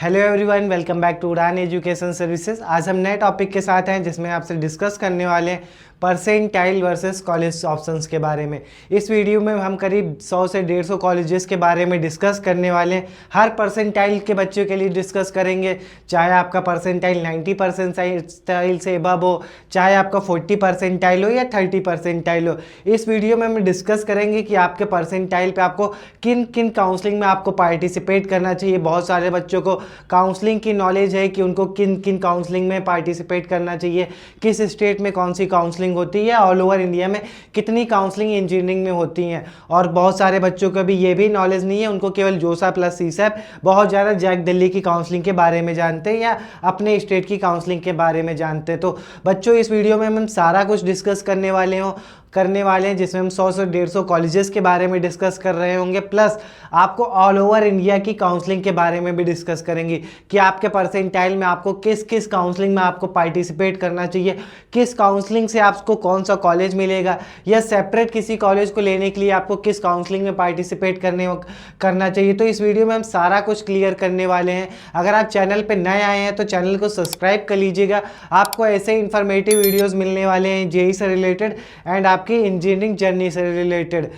Hello everyone, welcome back to Udaan education services. आज हम नए टॉपिक के साथ हैं जिसमें आपसे डिस्कस करने वाले हैं परसेंटाइल वर्सेस कॉलेज ऑप्शंस के बारे में। इस वीडियो में हम करीब 100 से 150 कॉलेजेस के बारे में डिस्कस करने वाले हैं। हर परसेंटाइल के बच्चों के लिए डिस्कस करेंगे, चाहे आपका परसेंटाइल 90 परसेंटाइल से अबव हो, चाहे आपका 40 परसेंटाइल हो या 30 परसेंटाइल हो। इस वीडियो में हम डिस्कस करेंगे कि आपके परसेंटाइल पे आपको किन किन काउंसलिंग में आपको पार्टिसिपेट करना चाहिए। बहुत सारे बच्चों को काउंसलिंग की नॉलेज है कि उनको किन किन काउंसलिंग में पार्टिसिपेट करना चाहिए, किस स्टेट में कौन सी काउंसलिंग होती है, ऑल ओवर इंडिया में कितनी काउंसलिंग इंजीनियरिंग में होती हैं। और बहुत सारे बच्चों को भी ये भी नॉलेज नहीं है, उनको केवल जोसा प्लस सीसैप, बहुत ज़्यादा जैक दिल्ली की काउंसलिंग के बारे में जानते हैं या अपने स्टेट की काउंसलिंग के बारे में जानते हैं। तो बच्चों, इस वीडियो में हम सारा कुछ डिस्कस करने वाले हैं जिसमें हम 100 से 150 कॉलेजेस के बारे में डिस्कस कर रहे होंगे, प्लस आपको ऑल ओवर इंडिया की काउंसलिंग के बारे में भी डिस्कस करेंगे कि आपके परसेंटाइल में आपको किस किस काउंसलिंग में आपको पार्टिसिपेट करना चाहिए, किस काउंसलिंग से आपको कौन सा कॉलेज मिलेगा, या सेपरेट किसी कॉलेज को लेने के लिए आपको किस काउंसलिंग में पार्टिसिपेट करना चाहिए। तो इस वीडियो में हम सारा कुछ क्लियर करने वाले हैं। अगर आप चैनल पर नए आए हैं तो चैनल को सब्सक्राइब कर लीजिएगा। आपको ऐसे इंफॉर्मेटिव वीडियोज़ मिलने वाले हैं जेईई से रिलेटेड एंड आपकी इंजीनियरिंग जर्नी से रिलेटेड।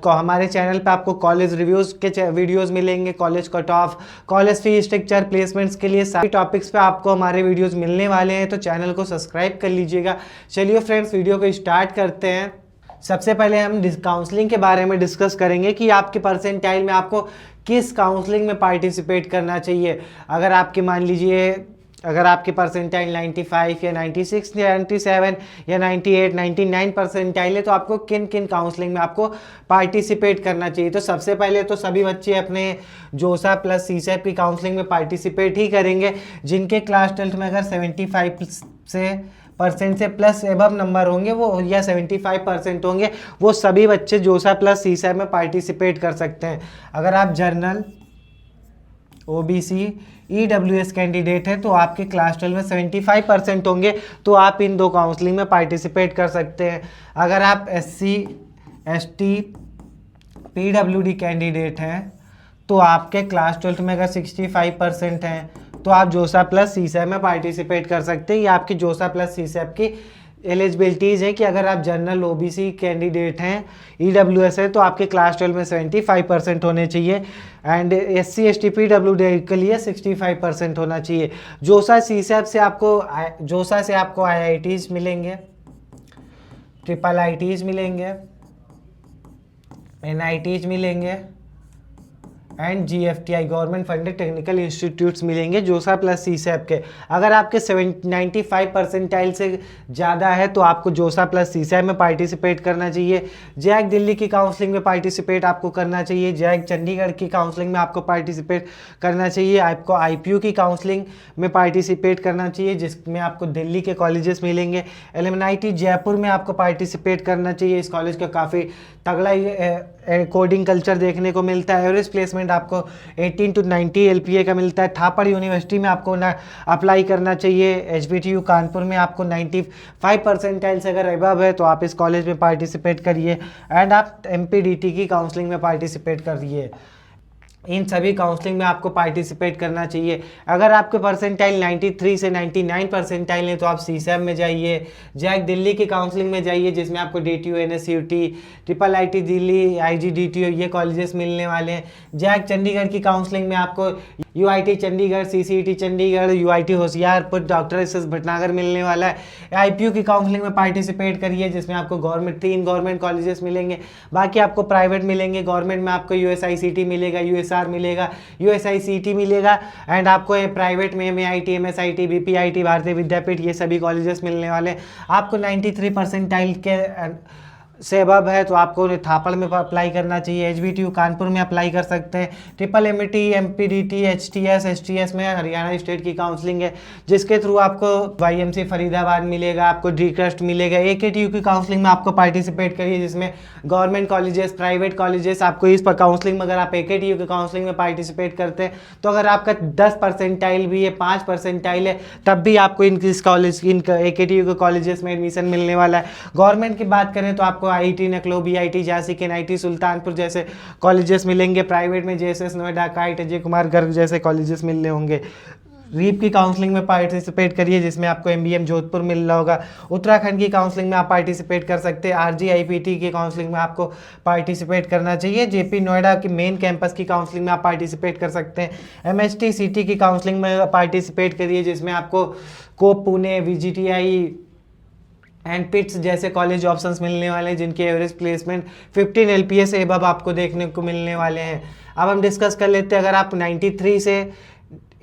हमारे चैनल पे आपको कॉलेज रिव्यूज़ के वीडियोस मिलेंगे, college cut off, college fee structure, placements के लिए सारे टॉपिक्स पे आपको हमारे वीडियोस मिलने वाले हैं, तो चैनल को सब्सक्राइब कर लीजिएगा। चलिए फ्रेंड्स, वीडियो को स्टार्ट करते हैं। सबसे पहले हम काउंसलिंग के बारे में डिस्कस करेंगे कि आपके परसेंटाइल में आपको किस काउंसलिंग में पार्टिसिपेट करना चाहिए। अगर आपके मान लीजिए अगर आपकी परसेंटाइल 95 या 96 या 97 या 98 99 परसेंटाइल है तो आपको किन किन काउंसलिंग में आपको पार्टिसिपेट करना चाहिए। तो सबसे पहले तो सभी बच्चे अपने जोसा प्लस सीसैप की काउंसलिंग में पार्टिसिपेट ही करेंगे जिनके क्लास 12 में अगर 75 से प्लस एबव नंबर होंगे वो, या 75% होंगे, वो सभी बच्चे जोसा प्लस सीसैप में पार्टिसिपेट कर सकते हैं। अगर आप जर्नल, ओबीसी, ईडब्ल्यूएस कैंडिडेट है तो आपके क्लास 12 में 75% होंगे तो आप इन दो काउंसलिंग में पार्टिसिपेट कर सकते हैं। अगर आप एससी, एसटी, पीडब्ल्यूडी कैंडिडेट हैं तो आपके क्लास 12 में अगर 65% हैं तो आप जोसा प्लस सीसैप में पार्टिसिपेट कर सकते हैं। ये आपकी जोसा प्लस सीसैप की एलिजिबिलिटीज़ है कि अगर आप जनरल ओबीसी कैंडिडेट हैं, ईडब्ल्यूएस है, तो आपके क्लास 12 में 75% होने चाहिए एंड एससी एसटी पीडब्ल्यूडी के लिए 65% होना चाहिए। जोसा सीसैप से आपको आईआईटीज़ मिलेंगे, ट्रिपल आईटीज़ मिलेंगे, एनआईटीज़ मिलेंगे and GFTI government funded technical institutes मिलेंगे जोसा प्लस सीसैप के। अगर आपके 95 परसेंटाइल से ज़्यादा है तो आपको जोसा प्लस सीसैप में पार्टिसिपेट करना चाहिए। जैक दिल्ली की काउंसलिंग में पार्टिसिपेट आपको करना चाहिए, जैक चंडीगढ़ की काउंसलिंग में आपको पार्टिसिपेट करना चाहिए, आपको आईपीयू की काउंसलिंग में पार्टिसिपेट करना चाहिए जिसमें आपको दिल्ली के कॉलेजेस मिलेंगे। एलएमआईटी जयपुर में आपको पार्टिसिपेट करना चाहिए, इस कॉलेज का काफ़ी तगड़ा कोडिंग कल्चर देखने को मिलता है। एवरेज प्लेसमेंट आपको 18 to 90 एलपीए का मिलता है। थापड़ यूनिवर्सिटी में आपको अप्लाई करना चाहिए। एचबीटीयू कानपुर में आपको 95 परसेंटाइल से अगर अबव है तो आप इस कॉलेज में पार्टिसिपेट करिए एंड आप एमपीडीटी की काउंसलिंग में पार्टिसिपेट करिए। इन सभी काउंसलिंग में आपको पार्टिसिपेट करना चाहिए। अगर आपके परसेंटाइल 93 से 99 परसेंटाइल है तो आप सीसैप में जाइए, जैक दिल्ली की काउंसलिंग में जाइए जिसमें आपको DTU, NSUT, triple IT Delhi, आईजीडीटीयू ये कॉलेजेस मिलने वाले हैं। जैक चंडीगढ़ की काउंसलिंग में आपको UIT Chandigarh, CCET Chandigarh, UIT Hoshiarpur, doctor S S Bhatnagar मिलने वाला है। आईपीयू की काउंसलिंग में पार्टिसिपेट करिए जिसमें आपको 3 गवर्नमेंट कॉलेजेस मिलेंगे, बाकी आपको प्राइवेट मिलेंगे। गवर्नमेंट में आपको यूएसआईसीटी मिलेगा, यूएसआर मिलेगा, यूएसआईसीटी मिलेगा एंड आपको प्राइवेट में एमआईटी, एमएसआईटी, बीपीआईटी, भारतीय विद्यापीठ ये सभी कॉलेजेस मिलने वाले हैं। आपको 93 परसेंटाइल के से अबव है तो आपको थापड़ में अप्लाई करना चाहिए, एचबीटीयू कानपुर में अप्लाई कर सकते हैं। ट्रिपल एमईटी, एमपीडीटी, एचटीएस, एसटीएस में हरियाणा स्टेट की काउंसलिंग है जिसके थ्रू आपको वाईएमसी फरीदाबाद मिलेगा, आपको डी-क्रस्ट मिलेगा। एकेटीयू की काउंसलिंग में आपको पार्टिसिपेट करिए जिसमें गवर्नमेंट कॉलेजेस, प्राइवेट कॉलेजेस आपको इस पर काउंसलिंग में, अगर आप एकेटीयू की काउंसलिंग में पार्टिसिपेट करते हैं तो अगर आपका 10 परसेंटाइल भी है, 5 परसेंटाइल है, तब भी आपको इन एकेटीयू के कॉलेजेस में एडमिशन मिलने वाला है। गवर्नमेंट की बात करें तो आपको आपको IIT नकलो, BIT Jhansi, NIT Sultanpur जैसे कॉलेजेस मिलेंगे। प्राइवेट में JSS नोएडा, काइट, अजय कुमार गर्ग जैसे कॉलेजेस मिल रहे होंगे। रीप की काउंसलिंग में पार्टिसिपेट करिए जिसमें आपको MBM जोधपुर मिल रहा होगा। उत्तराखंड की काउंसलिंग में आप पार्टिसिपेट कर सकते हैं। RGIPT की काउंसलिंग में आपको पार्टिसिपेट करना चाहिए। JP नोएडा की मेन कैंपस की काउंसलिंग में आप पार्टिसिपेट कर सकते हैं। MST CT की काउंसलिंग में पार्टिसिपेट करिए जिसमें आपको कोप पुणे, VGTI एंड पिट्स जैसे कॉलेज ऑप्शंस मिलने वाले हैं जिनके एवरेज प्लेसमेंट 15 LPA से एबव आपको देखने को मिलने वाले हैं। अब हम डिस्कस कर लेते हैं, अगर आप 93 से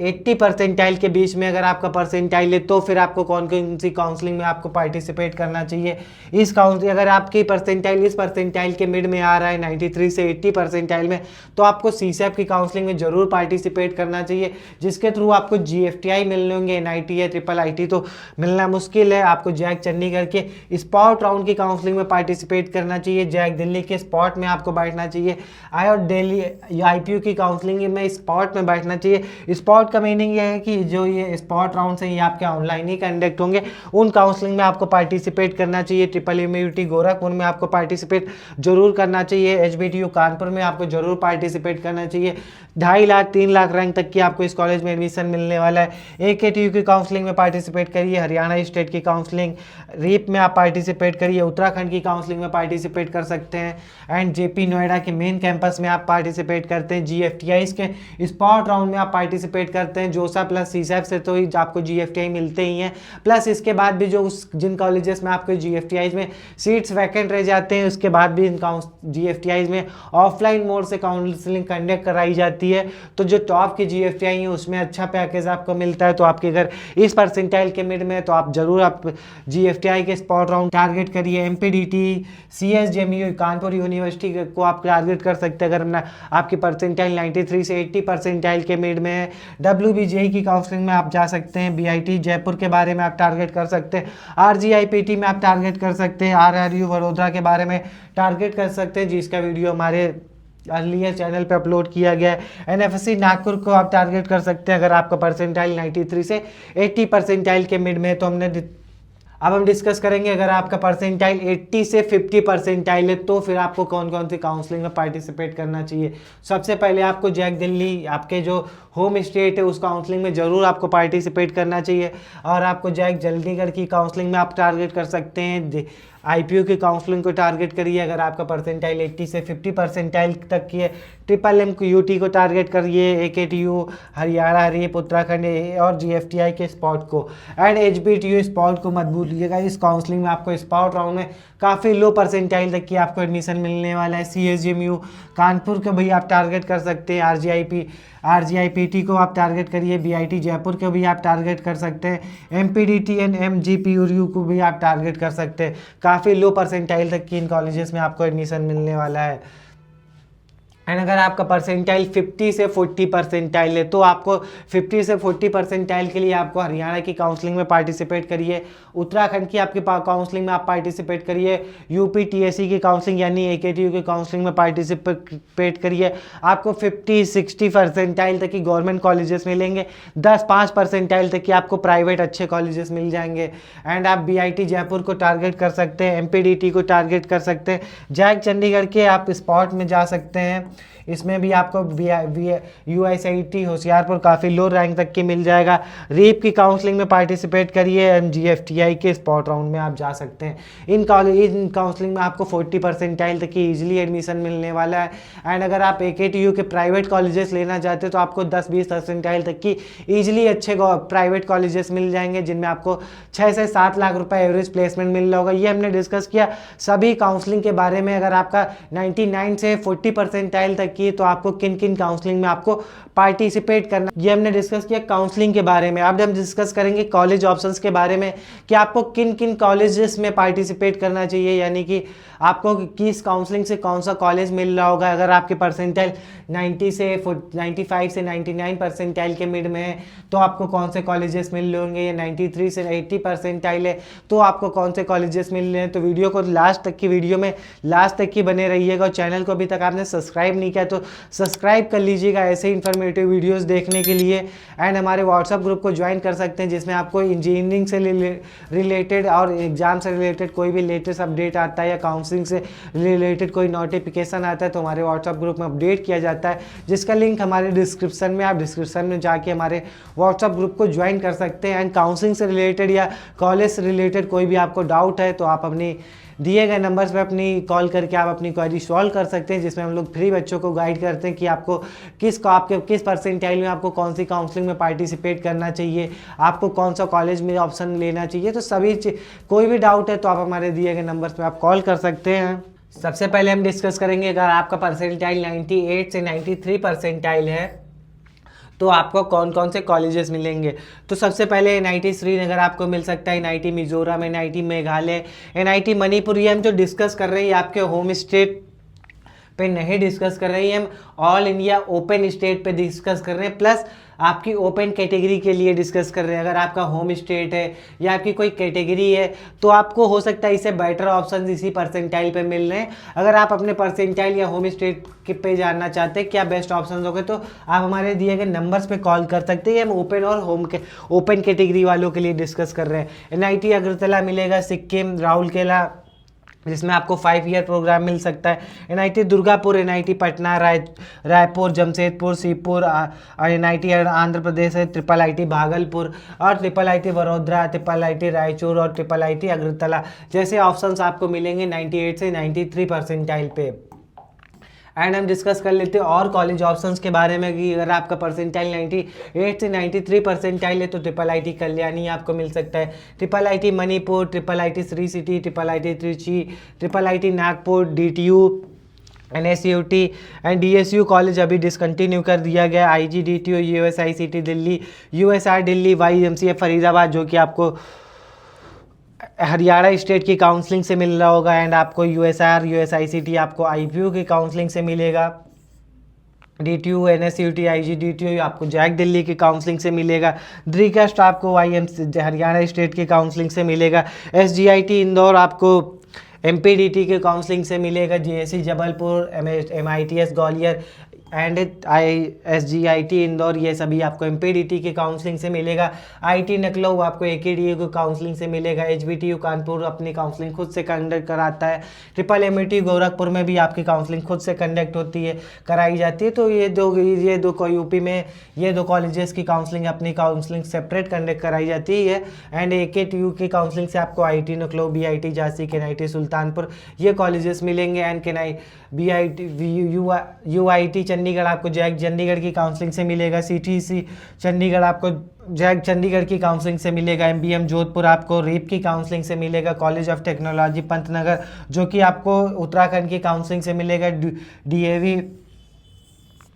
80 परसेंटाइल के बीच में अगर आपका परसेंटाइल है तो फिर आपको कौन कौन सी काउंसलिंग में आपको पार्टिसिपेट करना चाहिए। इस काउंसलिंग अगर आपकी परसेंटाइल इस परसेंटाइल के मिड में आ रहा है 93 से 80 परसेंटाइल में, तो आपको CSAP की काउंसलिंग में ज़रूर पार्टिसिपेट करना चाहिए जिसके थ्रू आपको GFTI मिलने होंगे। NIT या IIIT तो मिलना मुश्किल है। आपको जैक चंडीगढ़ के स्पॉट राउंड की काउंसलिंग में पार्टिसिपेट करना चाहिए। जैक दिल्ली के स्पॉट में आपको बैठना चाहिए। IIT दिल्ली IPU की काउंसलिंग में स्पॉट में बैठना चाहिए। स्पॉट का मीनिंग ये है कि जो ये स्पॉट राउंड से ये आपके ऑनलाइन ही कंडक्ट होंगे, उन काउंसलिंग में आपको पार्टिसिपेट करना चाहिए। MMUT गोरखपुर में आपको पार्टिसिपेट जरूर करना चाहिए। HBTU कानपुर में आपको जरूर पार्टिसिपेट करना चाहिए। 2.5 लाख 3 लाख रैंक तक की आपको इस कॉलेज में एडमिशन मिलने वाला है। AKTU की काउंसलिंग में पार्टिसिपेट करिए। हरियाणा स्टेट की काउंसलिंग रीप में आप पार्टिसिपेट करिए। उत्तराखंड की काउंसलिंग में पार्टिसिपेट कर सकते हैं। एंड JP नोएडा के मेन कैंपस में आप पार्टिसिपेट करते हैं। GFTI के स्पॉट राउंड में आप पार्टिसिपेट करते हैं। जोसा प्लस CSAP से तो आपको GFTI मिलते ही हैं। प्लस इसके बाद भी जो जिन कॉलेजेस में आपको GFTI में सीट्स वैकेंट रह जाते हैं उसके बाद भी इन GFTI में ऑफलाइन मोड से काउंसलिंग कंडक्ट कराई जाती है। तो जो टॉप के GFTI हैं उसमें अच्छा पैकेज आपको मिलता है। तो आपके अगर इस परसेंटाइल के मिड में तो आप जरूर आप GFTI के स्पॉट राउंड टारगेट करिए। MPDT CSJMU कानपुर यूनिवर्सिटी को आप टारगेट कर सकते हैं अगर आपकी परसेंटाइल 93 से 80 परसेंटाइल के मिड में है। WBJE की काउंसलिंग में आप जा सकते हैं। BIT जयपुर के बारे में आप टारगेट कर सकते हैं। RGIPT में आप टारगेट कर सकते हैं। RRU वडोदरा के बारे में टारगेट कर सकते हैं जिसका वीडियो हमारे अर्लियर चैनल पे अपलोड किया गया है। NFSC नागपुर को आप टारगेट कर सकते हैं अगर आपका परसेंटाइल 93 से 80 परसेंटाइल के मिड में है। तो अब हम डिस्कस करेंगे अगर आपका परसेंटाइल 80 से 50 परसेंटाइल है तो फिर आपको कौन कौन सी काउंसलिंग में पार्टिसिपेट करना चाहिए। सबसे पहले आपको जैक दिल्ली आपके जो होम स्टेट है उस काउंसलिंग में ज़रूर आपको पार्टिसिपेट करना चाहिए। और आपको जैक चंडीगढ़ की काउंसलिंग में आप टारगेट कर सकते हैं। IPU की काउंसलिंग को टारगेट करिए अगर आपका परसेंटाइल 80 से 50 परसेंटाइल तक की है। MMUT को टारगेट करिए। AKTU हरियाणा रीप उत्तराखंड और GFTI के स्पॉट को। एंड HBTU स्पॉट को मत भूलिएगा। इस काउंसलिंग में आपको स्पॉट राउंड में काफ़ी लो परसेंटाइल तक की आपको एडमिशन मिलने वाला है। CSJMU कानपुर को भी आप टारगेट कर सकते हैं। RGIPT को आप टारगेट करिए। BIT जयपुर को भी आप टारगेट कर सकते हैं। MPDT एंड MGPU को भी आप टारगेट कर सकते हैं। काफ़ी लो परसेंटाइल तक की इन कॉलेजेस में आपको एडमिशन मिलने वाला है। एंड अगर आपका परसेंटाइल 50 से 40 परसेंटाइल है तो आपको 50 से 40 परसेंटाइल के लिए आपको हरियाणा की काउंसलिंग में पार्टिसिपेट करिए। उत्तराखंड की आपकी काउंसलिंग में आप पार्टिसिपेट करिए। UP TSE की काउंसलिंग यानी AKTU की काउंसलिंग में पार्टिसिपेट करिए। आपको 50-60 परसेंटाइल तक की गवर्नमेंट कॉलेजेस मिलेंगे। 10-5 परसेंटाइल तक की आपको प्राइवेट अच्छे कॉलेजेस मिल जाएंगे। एंड आप BIT जयपुर को टारगेट कर सकते हैं। MPDT को टारगेट कर सकते हैं। जैक चंडीगढ़ के आप स्पॉट में जा सकते हैं। इसमें भी आपको UICIT होशियारपुर काफ़ी लो रैंक तक की मिल जाएगा। रीप की काउंसलिंग में पार्टिसिपेट करिए। GFTI के स्पॉट राउंड में आप जा सकते हैं। इन काउंसलिंग में आपको 40 परसेंटाइल तक की ईजिली एडमिशन मिलने वाला है। एंड अगर आप AKTU के प्राइवेट कॉलेजेस लेना चाहते हैं तो आपको 10-20 परसेंटाइल तक की ईजिली अच्छे प्राइवेट कॉलेजेस मिल जाएंगे जिनमें आपको 6 से 7 लाख रुपए एवरेज प्लेसमेंट मिल रहा होगा। ये हमने डिस्कस किया सभी काउंसलिंग के बारे में। अगर आपका 99 से 40 परसेंटाइल तक की तो आपको किन किन काउंसलिंग में आपको पार्टिसिपेट करना, ये हमने डिस्कस किया काउंसलिंग के बारे में। अब हम डिस्कस करेंगे कॉलेज ऑप्शंस के बारे में कि आपको किन किन कॉलेजेस में पार्टिसिपेट करना चाहिए, यानी कि आपको किस काउंसलिंग से कौन सा कॉलेज मिल रहा होगा। अगर आपके परसेंटाइल 95 से 99 परसेंटाइल के मिड में है तो आपको कौन से कॉलेजेस मिल रहे होंगे। 93 से 80 परसेंटाइल है तो आपको कौन से कॉलेजेस मिल रहे हैं। तो वीडियो को लास्ट तक की बने रहिएगा। और चैनल को अभी तक आपने सब्सक्राइब सब्सक्राइब नहीं किया तो सब्सक्राइब कर लीजिएगा ऐसे इन्फॉर्मेटिव वीडियोस देखने के लिए। एंड हमारे व्हाट्सअप ग्रुप को ज्वाइन कर सकते हैं जिसमें आपको इंजीनियरिंग से रिलेटेड और एग्जाम से रिलेटेड कोई भी लेटेस्ट अपडेट आता है या काउंसलिंग से रिलेटेड कोई नोटिफिकेशन आता है तो हमारे व्हाट्सअप ग्रुप में अपडेट किया जाता है, जिसका लिंक हमारे डिस्क्रिप्शन में, आप डिस्क्रिप्शन में जाके हमारे व्हाट्सअप ग्रुप को ज्वाइन कर सकते हैं। एंड काउंसलिंग से रिलेटेड या कॉलेज से रिलेटेड कोई भी आपको डाउट है तो आप अपनी दिए गए नंबर्स पे अपनी कॉल करके आप अपनी क्वेरी सॉल्व कर सकते हैं, जिसमें हम लोग फ्री बच्चों को गाइड करते हैं कि आपको आपके किस परसेंटाइल में आपको कौन सी काउंसलिंग में पार्टिसिपेट करना चाहिए, आपको कौन सा कॉलेज में ऑप्शन लेना चाहिए। तो सभी कोई भी डाउट है तो आप हमारे दिए गए नंबर्स पे आप कॉल कर सकते हैं। सबसे पहले हम डिस्कस करेंगे, अगर आपका परसेंटाइल 98 से 93 परसेंटाइल है तो आपको कौन कौन से कॉलेजेस मिलेंगे। तो सबसे पहले NIT श्रीनगर आपको मिल सकता है, NIT Mizoram, NIT Meghalaya, NIT Manipur. ये हम जो डिस्कस कर रहे हैं आपके होम स्टेट पे नहीं डिस्कस कर रहे हैं, हम ऑल इंडिया ओपन स्टेट पे डिस्कस कर रहे हैं, प्लस आपकी ओपन कैटेगरी के लिए डिस्कस कर रहे हैं। अगर आपका होम स्टेट है या आपकी कोई कैटेगरी है तो आपको हो सकता है इससे बेटर ऑप्शन इसी परसेंटाइल पे मिल रहे हैं। अगर आप अपने परसेंटाइल या होम स्टेट के पे जानना चाहते हैं क्या बेस्ट ऑप्शन होंगे तो आप हमारे दिए गए नंबर्स पे कॉल कर सकते हैं। हम ओपन और ओपन कैटेगरी वालों के लिए डिस्कस कर रहे हैं। NIT अगरतला मिलेगा, सिक्किम, राउरकेला जिसमें आपको 5 ईयर प्रोग्राम मिल सकता है, NIT Durgapur, NIT Patna, Raipur, Jamshedpur, सीपुर, NIT Andhra Pradesh है, IIIT भागलपुर और IIIT वडोदरा, IIIT रायचूर और IIIT अगरतला जैसे ऑप्शंस आपको मिलेंगे 98 से 93 परसेंटाइल पे। एंड हम डिस्कस कर लेते हैं और कॉलेज ऑप्शंस के बारे में कि अगर आपका परसेंटाइल 98 से 93 परसेंटाइल है तो IIIT कल्याणी आपको मिल सकता है, IIIT Manipur, IIIT Shri city, IIIT Trichy, IIIT Nagpur, DTU, NSUT and DSU college अभी डिसकंटिन्यू कर दिया गया, IGDTU, USICT Delhi, USR Delhi, YMCA Faridabad जो कि आपको हरियाणा स्टेट की काउंसलिंग से मिल रहा होगा, एंड आपको USR, USICT आपको IPU की काउंसलिंग से मिलेगा, DTU, NSUT, IGDTU आपको जैक दिल्ली की काउंसलिंग से मिलेगा, ड्रीकास्ट आपको हरियाणा स्टेट की काउंसलिंग से मिलेगा, SGIT इंदौर आपको MPDT के काउंसलिंग से मिलेगा, JSC Jabalpur, MITS Gwalior and SGIT Indore ये सभी आपको MPDT के काउंसलिंग से मिलेगा, IT नकलऊ आपको AKDU को काउंसलिंग से मिलेगा, HBTU कानपुर अपनी काउंसलिंग खुद से कंडक्ट कराता है, MMT गोरखपुर में भी आपकी काउंसलिंग खुद से कंडक्ट होती है, कराई जाती है। तो ये दो यूपी में ये दो कॉलेजेस की काउंसलिंग अपनी काउंसलिंग सेपरेट कंडक्ट कराई जाती है। एंड AKTU की काउंसलिंग से आपको IT नकलऊ, BIT Jhansi, NIT Sultanpur ये कॉलेजेस मिलेंगे, एंड UIT चंडीगढ़ आपको जैक चंडीगढ़ की काउंसलिंग से मिलेगा, CTC चंडीगढ़ आपको जैक चंडीगढ़ की काउंसलिंग से मिलेगा, MBM जोधपुर आपको RIP की काउंसलिंग से मिलेगा, कॉलेज ऑफ टेक्नोलॉजी पंतनगर जो कि आपको उत्तराखंड की काउंसलिंग से मिलेगा,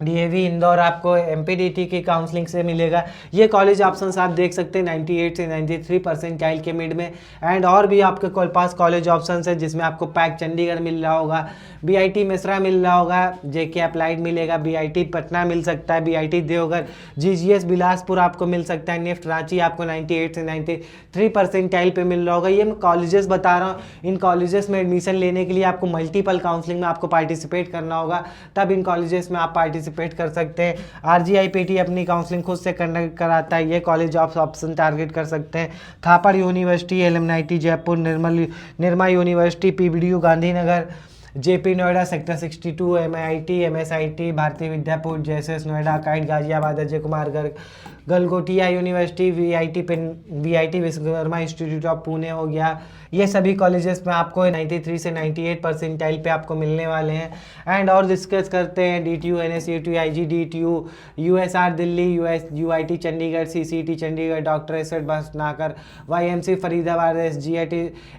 DAV इंदौर आपको MPDT की काउंसलिंग से मिलेगा। ये कॉलेज ऑप्शंस आप देख सकते हैं 98 से 93 परसेंटाइल के मिड में। एंड और भी आपके पास कॉलेज ऑप्शंस है जिसमें आपको पैक चंडीगढ़ मिल रहा होगा, BIT मिश्रा मिल रहा होगा, JK अप्लाइड मिलेगा, BIT पटना मिल सकता है, BIT देवघर, GGS बिलासपुर आपको मिल सकता है, निफ्ट रांची आपको 98 से 93 परसेंटाइल पे मिल रहा होगा। ये मैं कॉलेजेस बता रहा हूँ, इन कॉलेजेस में एडमिशन लेने के लिए आपको मल्टीपल काउंसलिंग में आपको पार्टिसिपेट करना होगा, तब इन कॉलेजेस में आप पार्टिसिपेट कर सकते हैं। RGIPT अपनी काउंसलिंग खुद से कंडक्ट कराता है, ये कॉलेज आप ऑप्शन टारगेट कर सकते हैं। Thapar university, LMNIT Jaipur, Nirma university, PBDU Gandhinagar, JP Noida sector 62, MIT, MSIT, Bharati Vidyapeeth, JSS Noida, KIET Ghaziabad, Ajay Kumar Garg, Galgotias university, VIT Vishwakarma institute of Pune हो गया। ये सभी कॉलेजेस में आपको 93 से 98 परसेंटाइल पे आपको मिलने वाले हैं। एंड और डिस्कस करते हैं DTU, NSUT, IGDTU, USR Delhi, UIT Chandigarh, CCT Chandigarh, doctor एसएड Bhatnagar, YMC Faridabad,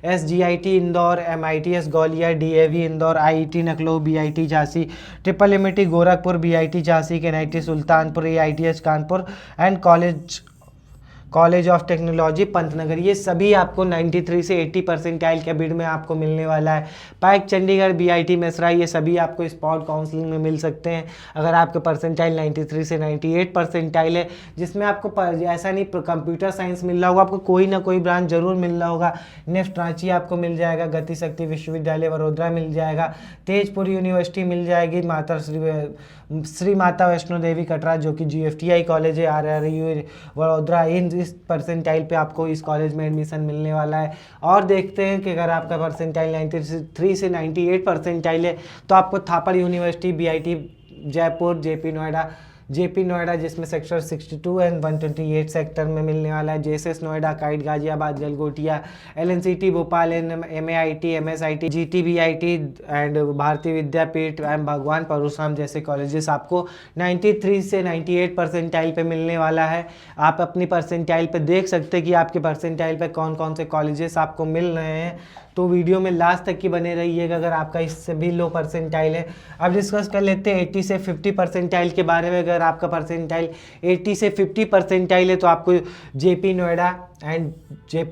SGIT Indore, MITS Gwalior, DAV Indore, IIT नकलऊ, BIT Jhansi, MMT Gorakhpur, BIT Jhansi, NIT Sultanpur, AITS Kanpur and college of technology Pantnagar, ये सभी आपको 93 से 80 परसेंटाइल के बिड में आपको मिलने वाला है। पैक चंडीगढ़, बीआईटी मेसरा, ये सभी आपको स्पॉट काउंसलिंग में मिल सकते हैं अगर आपके परसेंटाइल 93 से 98 परसेंटाइल है, जिसमें आपको ऐसा नहीं कंप्यूटर साइंस मिल रहा होगा, आपको कोई ना कोई ब्रांच जरूर मिल रहा होगा। नेफ्ट रांची आपको मिल जाएगा, गति शक्ति विश्वविद्यालय वडोदरा मिल जाएगा, तेजपुर यूनिवर्सिटी मिल जाएगी, श्री माता वैष्णो देवी कटरा जो कि GFTI कॉलेज है, RRU वडोदरा, इस परसेंटाइल पे आपको इस कॉलेज में एडमिशन मिलने वाला है। और देखते हैं कि अगर आपका परसेंटाइल 93 से 98 परसेंटाइल है तो आपको Thapar university, BIT Jaipur, JP Noida जिसमें सेक्टर 62 एंड 128 सेक्टर में मिलने वाला है, JSS Noida, KIET Ghaziabad, Galgotia, LNCT Bhopal, MAIT, MSIT, GTBIT and भारतीय विद्यापीठ एवं भगवान परशुराम जैसे कॉलेजेस आपको 93 से 98 परसेंटाइल पे मिलने वाला है। आप अपनी परसेंटाइल पे देख सकते हैं कि आपके परसेंटाइल पे कौन कौन से कॉलेजेस आपको मिल रहे हैं, तो वीडियो में लास्ट तक की बने रहिएगा अगर आपका इससे भी लो परसेंटाइल है। अब डिस्कस कर लेते हैं 80 से 50 परसेंटाइल के बारे में। अगर आपका परसेंटाइल 80 से 50 परसेंटाइल है तो आपको JP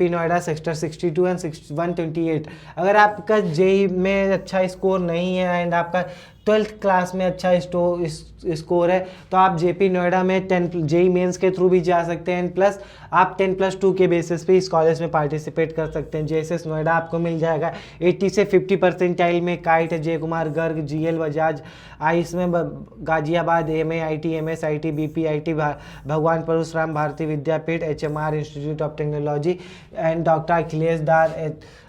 नोएडा सेक्टर 62 एंड 128, अगर आपका JEE में अच्छा स्कोर नहीं है एंड आपका 12th क्लास में अच्छा स्कोर है तो आप JP नोएडा में 10 JEE मेंस के थ्रू भी जा सकते हैं, प्लस आप 10+2 के बेसिस पे इस कॉलेज में पार्टिसिपेट कर सकते हैं। JSS नोएडा आपको मिल जाएगा 80 से 50 परसेंटाइल में, काइट, जय कुमार गर्ग, GL बजाज, आइस में Ghaziabad, MAIT, MSIT, BPIT Bhagwan Parshuram Bharatiya Vidyapeeth, HMR institute of technology and doctor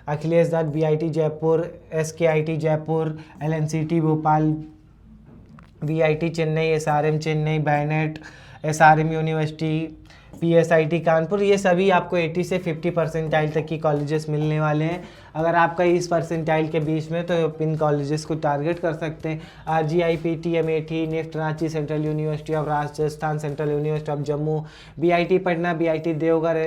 Akhilesh Das BIT Jaipur, SKIT Jaipur, LNCT Bhopal, VIT Chennai, SRM Chennai, Bennett, SRM university, PSIT Kanpur, ये सभी आपको 80 से 50 परसेंटाइल तक की कॉलेजेस मिलने वाले हैं। अगर आपका इस परसेंटाइल के बीच में तो इन कॉलेजेस को टारगेट कर सकते हैं। RGI, PT, MAT, NIFFT Ranchi, central university of Rajasthan, central university of Jammu, BIT Patna, BIT Deoghar,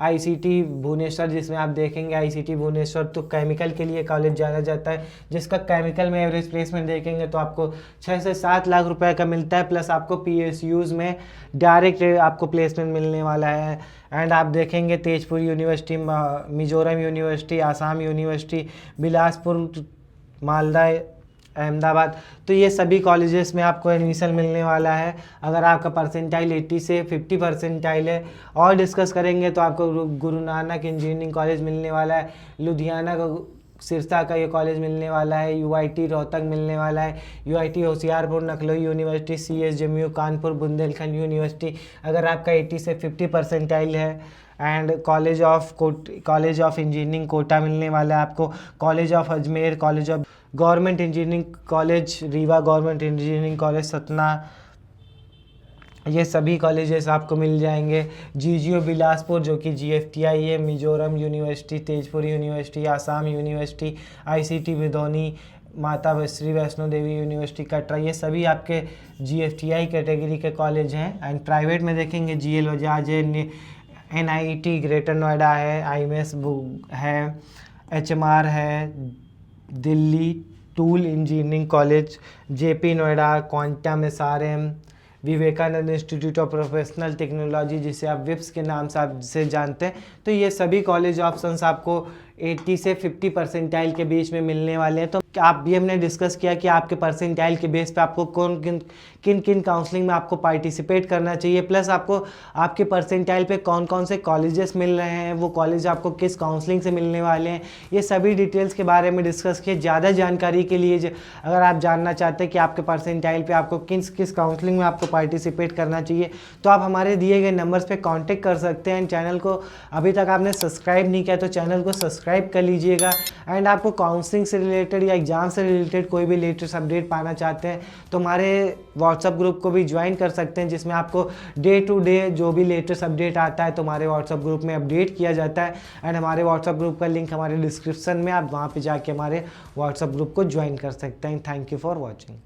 ICT Bhubaneswar, जिसमें आप देखेंगे ICT भुवनेश्वर तो केमिकल के लिए कॉलेज जाना जाता है, जिसका केमिकल में एवरेज प्लेसमेंट देखेंगे तो आपको 6 से 7 लाख रुपए का मिलता है, प्लस आपको PSUs में डायरेक्ट आपको प्लेसमेंट मिलने वाला है। एंड आप देखेंगे Tezpur university, Mizoram university, Assam university, Bilaspur, Malda, Ahmedabad, तो ये सभी कॉलेजेस में आपको एडमिशन मिलने वाला है अगर आपका परसेंटाइल 80 से 50 परसेंटाइल है। और डिस्कस करेंगे तो आपको गुरु नानक इंजीनियरिंग कॉलेज मिलने वाला है, लुधियाना का सिरसा का ये कॉलेज मिलने वाला है, UIT रोहतक मिलने वाला है, UIT होशियारपुर, नकलोई university, CSJMU Kanpur, Bundelkhand university अगर आपका 80 से 50 परसेंटाइल है। And college of engineering Kota मिलने वाला है आपको, college of Ajmer, college of government engineering college Rewa, government engineering college Satna, ये सभी कॉलेजेस आपको मिल जाएंगे। GGO बिलासपुर जो कि GFTI है, Mizoram university, Tezpur university, Assam university, ICT बिदौनी, माता श्री वैष्णो देवी यूनिवर्सिटी कटरा, ये सभी आपके GFTI कैटेगरी के कॉलेज हैं। एंड प्राइवेट में देखेंगे GL बजाज है, NIT ग्रेटर नोएडा है, IMS है, HMR है, दिल्ली टूल engineering college, JP Noida, quantum, SRM, Vivekananda institute of professional technology जिसे आप विप्स के नाम से जानते हैं, तो ये सभी कॉलेज ऑप्शंस आपको 80 से 50 परसेंटाइल के बीच में मिलने वाले हैं। तो आप भी हमने डिस्कस किया कि आपके परसेंटाइल के बेस पे आपको किन किन काउंसलिंग में आपको पार्टिसिपेट करना चाहिए, प्लस आपको आपके परसेंटाइल पे कौन कौन से कॉलेजेस मिल रहे हैं, वो कॉलेज आपको किस काउंसलिंग से मिलने वाले हैं, ये सभी डिटेल्स के बारे में डिस्कस किए। ज़्यादा जानकारी के लिए अगर आप जानना चाहते हैं कि आपके परसेंटाइल पे आपको किस काउंसलिंग में आपको पार्टिसिपेट करना चाहिए तो आप हमारे दिए गए नंबर्स पे कांटेक्ट कर सकते हैं। चैनल को अभी तक आपने सब्सक्राइब नहीं किया तो चैनल को सब्सक्राइब कर लीजिएगा। एंड आपको काउंसलिंग से रिलेटेड या एग्जाम से रिलेटेड कोई भी लेटेस्ट अपडेट पाना चाहते हैं तो हमारे व्हाट्सअप ग्रुप को भी ज्वाइन कर सकते हैं, जिसमें आपको डे टू डे जो भी लेटेस्ट अपडेट आता है तो हमारे व्हाट्सअप ग्रुप में अपडेट किया जाता है। एंड हमारे व्हाट्सअप ग्रुप का लिंक हमारे डिस्क्रिप्शन में, आप वहाँ पे जाके हमारे व्हाट्सअप ग्रुप को ज्वाइन कर सकते हैं। Thank you for watching.